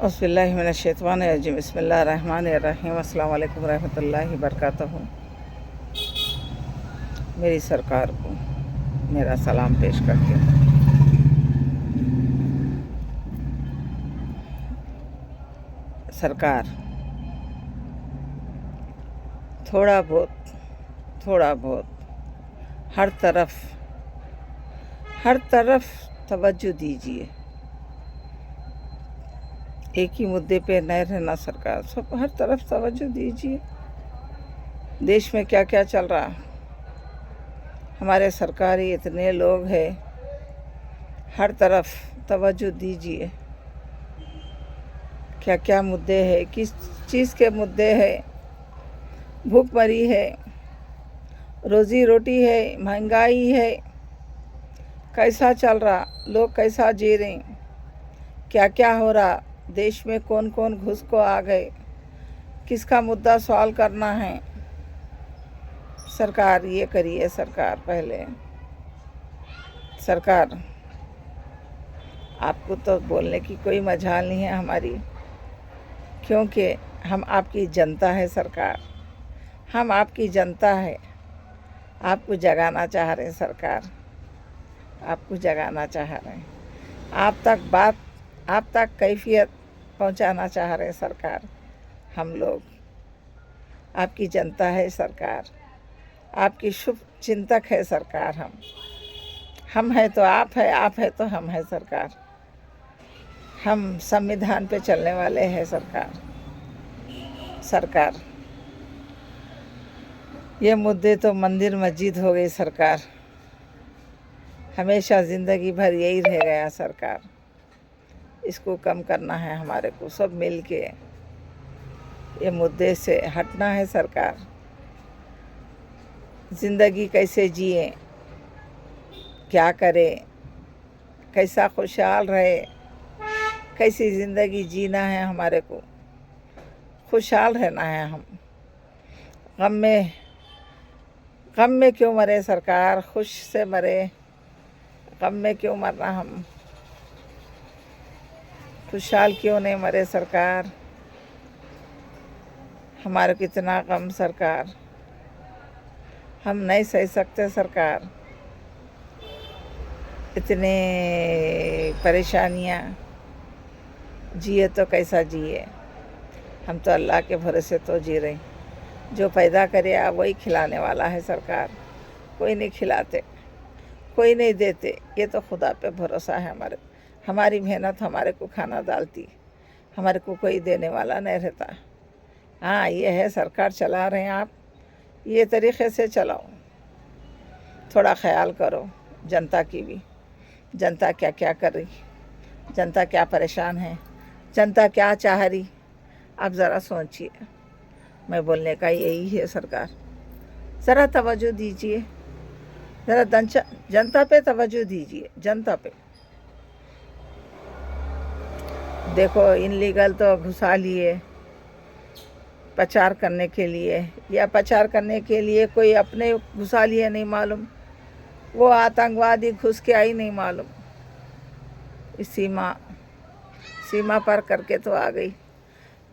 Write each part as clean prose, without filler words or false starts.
औज़ुबिल्लाहिमिनश्शैतानिर्रजीम बिस्मिल्लाहिर्रहमानिर्रहीम अस्सलाम वालेकुम रहमतुल्लाहि बरकातहू। मेरी सरकार को मेरा सलाम पेश करती हूँ। सरकार थोड़ा बहुत हर तरफ तवज्जो दीजिए। एक ही मुद्दे पे न रहना सरकार, सब हर तरफ तवज्जो दीजिए। देश में क्या क्या चल रहा, हमारे सरकारी इतने लोग हैं, हर तरफ तवज्जो दीजिए। क्या क्या मुद्दे हैं, किस चीज़ के मुद्दे हैं, भूखमरी है, रोज़ी रोटी है, महंगाई है, कैसा चल रहा, लोग कैसा जी रहे, क्या क्या हो रहा, देश में कौन कौन घुस को आ गए, किसका मुद्दा सॉल्व करना है। सरकार ये करिए। सरकार पहले सरकार आपको तो बोलने की कोई मजाल नहीं है हमारी, क्योंकि हम आपकी जनता है। सरकार हम आपकी जनता है, आपको जगाना चाह रहे हैं। सरकार आपको जगाना चाह रहे हैं, आप तक कैफियत पहुंचाना चाह रहे हैं। सरकार हम लोग आपकी जनता है। सरकार आपकी शुभ चिंतक है। सरकार हम है तो आप है, आप है तो हम है। सरकार हम संविधान पे चलने वाले हैं। सरकार ये मुद्दे तो मंदिर मस्जिद हो गई। सरकार हमेशा ज़िंदगी भर यही रह गया। सरकार इसको कम करना है, हमारे को सब मिल के ये मुद्दे से हटना है। सरकार ज़िंदगी कैसे जिए, क्या करें, कैसा खुशहाल रहे, कैसी ज़िंदगी जीना है, हमारे को खुशहाल रहना है। हम गम में क्यों मरे सरकार, खुश से मरे, गम में क्यों मरना, हम खुशहाल क्यों नहीं मरे। सरकार हमारे को इतना गम सरकार हम नहीं सह सकते। सरकार इतने परेशानियाँ, जिए तो कैसा जिए, हम तो अल्लाह के भरोसे तो जी रहे, जो पैदा करे आप वही खिलाने वाला है। सरकार कोई नहीं खिलाते, कोई नहीं देते, ये तो खुदा पे भरोसा है। हमारी मेहनत हमारे को खाना डालती, हमारे को कोई देने वाला नहीं रहता। हाँ ये है, सरकार चला रहे हैं आप, ये तरीक़े से चलाओ, थोड़ा ख्याल करो जनता की भी। जनता क्या क्या कर रही, जनता क्या परेशान है, जनता क्या चाह रही, आप ज़रा सोचिए। मैं बोलने का यही है, सरकार ज़रा तवज्जो दीजिए, ज़रा जनता पे तवज्जो दीजिए। जनता पे देखो, इनलीगल तो घुसा लिए प्रचार करने के लिए, या प्रचार करने के लिए कोई अपने घुसा लिए नहीं मालूम, वो आतंकवादी घुस के आई नहीं मालूम, इस सीमा पर करके तो आ गई।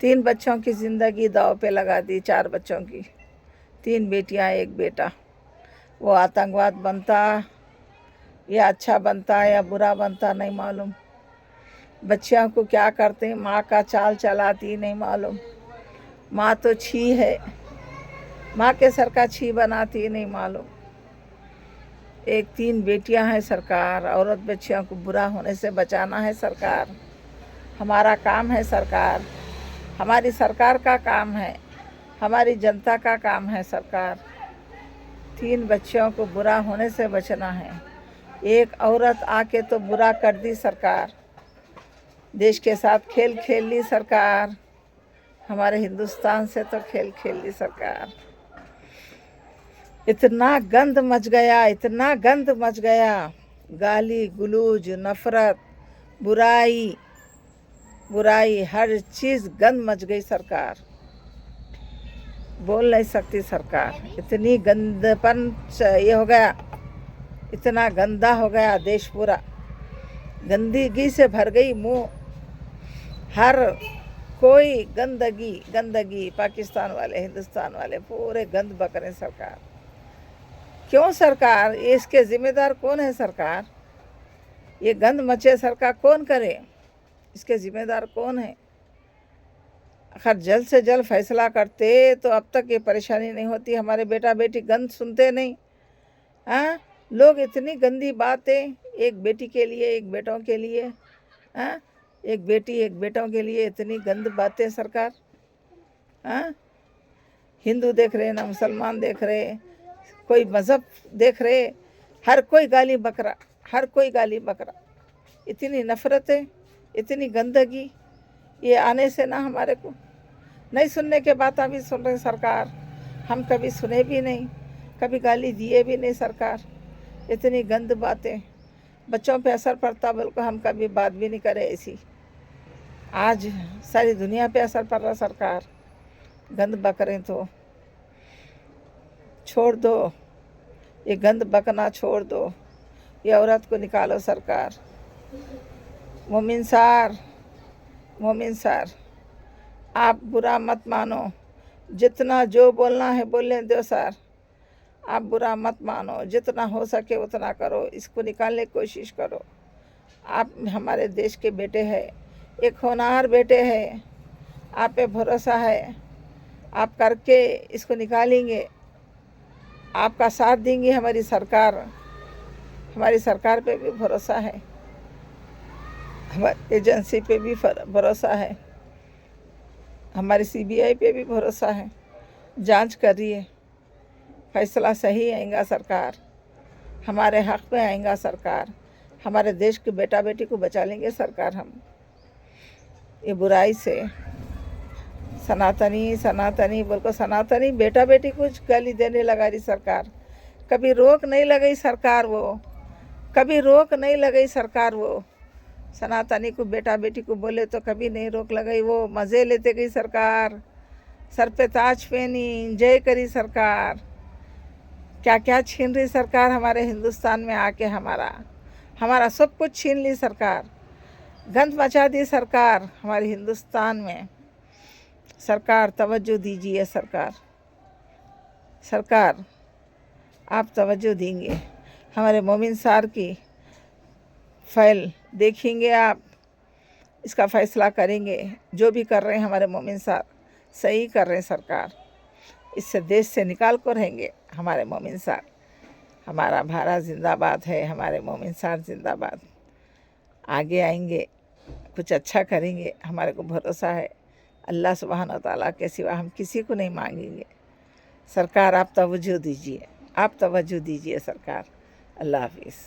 3 बच्चों की ज़िंदगी दाव पे लगा दी, 4 बच्चों की, 3 बेटियां 1 बेटा। वो आतंकवाद बनता या अच्छा बनता या बुरा बनता नहीं मालूम, बच्चियों को क्या करते, माँ का चाल चलाती नहीं मालूम। माँ तो छी है, माँ के सर का छी बनाती नहीं मालूम। 3 बेटियां हैं। सरकार औरत बच्चियों को बुरा होने से बचाना है। सरकार हमारा काम है। सरकार हमारी सरकार का काम है, हमारी जनता का काम है। सरकार 3 बच्चियों को बुरा होने से बचना है। एक औरत आके तो बुरा कर दी सरकार, देश के साथ खेल खेल ली सरकार, हमारे हिंदुस्तान से तो खेल खेल ली सरकार। इतना गंद मच गया, इतना गंद मच गया, गाली गलौज, नफ़रत, बुराई हर चीज़ गंद मच गई। सरकार बोल नहीं सकती। सरकार इतनी गंदपन ये हो गया, इतना गंदा हो गया देश, पूरा गंदगी से भर गई। मुँह हर कोई गंदगी पाकिस्तान वाले हिंदुस्तान वाले पूरे गंद बक रहे हैं सरकार। क्यों सरकार? इसके ज़िम्मेदार कौन है सरकार? ये गंद मचे सरकार कौन करे? इसके ज़िम्मेदार कौन है? अगर जल्द से जल्द फैसला करते तो अब तक ये परेशानी नहीं होती। हमारे बेटा बेटी गंद सुनते नहीं। हाँ, लोग इतनी गंदी बातें, एक बेटी के लिए, एक बेटों के लिए, हाँ, एक बेटी एक बेटों के लिए इतनी गंद बातें सरकार। हाँ, हिंदू देख रहे ना मुसलमान देख रहे, कोई मज़हब देख रहे, हर कोई गाली बकरा, हर कोई गाली बकरा। इतनी नफ़रतें, इतनी गंदगी, ये आने से ना हमारे को नहीं सुनने के बात भी सुन रहे सरकार। हम कभी सुने भी नहीं, कभी गाली दिए भी नहीं सरकार। इतनी गंद बातें, बच्चों पे असर पड़ता बोलकर हम कभी बात भी नहीं करे ऐसी। आज सारी दुनिया पे असर पड़ रहा सरकार। गंद बक रहे तो छोड़ दो, ये गंद बकना छोड़ दो, ये औरत को निकालो सरकार। मोमिन सार आप बुरा मत मानो, जितना जो बोलना है बोलने दो सर। आप बुरा मत मानो, जितना हो सके उतना करो, इसको निकालने की कोशिश करो। आप हमारे देश के बेटे हैं, एक होनहार बेटे हैं, आप पे भरोसा है, आप करके इसको निकालेंगे, आपका साथ देंगी हमारी सरकार पे भी भरोसा है, हमारी एजेंसी पे भी भरोसा है, हमारी CBI पे भी भरोसा है। जांच कर रही है, फैसला सही आएगा सरकार, हमारे हक़ में आएगा सरकार, हमारे देश के बेटा बेटी को बचा लेंगे सरकार। हम ये बुराई से सनातनी बोलकर सनातनी बेटा बेटी को गाली देने लगा रही सरकार। कभी रोक नहीं लगाई सरकार, कभी रोक नहीं लगाई सरकार। वो सनातनी को बेटा बेटी को बोले तो कभी नहीं रोक लगाई, वो मज़े लेते गई सरकार। सर पे ताज पहनी, एंजॉय करी सरकार। क्या क्या छीन रही सरकार हमारे हिंदुस्तान में आके, हमारा सब कुछ छीन ली सरकार। गंद मचा दी सरकार हमारे हिंदुस्तान में। सरकार तवज्जो दीजिए सरकार आप तवज्जो देंगे, हमारे मोमिन सार की फाइल देखेंगे आप, इसका फ़ैसला करेंगे। जो भी कर रहे हैं हमारे मोमिन सार सही कर रहे हैं सरकार, इससे देश से निकाल कर रहेंगे हमारे मोमिन सार। हमारा भारत जिंदाबाद है, हमारे मोमिन सार जिंदाबाद। आगे आएंगे, कुछ अच्छा करेंगे, हमारे को भरोसा है। अल्लाह सुब्हान व तआला के सिवा हम किसी को नहीं मांगेंगे। सरकार आप तवज्जो दीजिए सरकार। अल्लाह हाफिज़।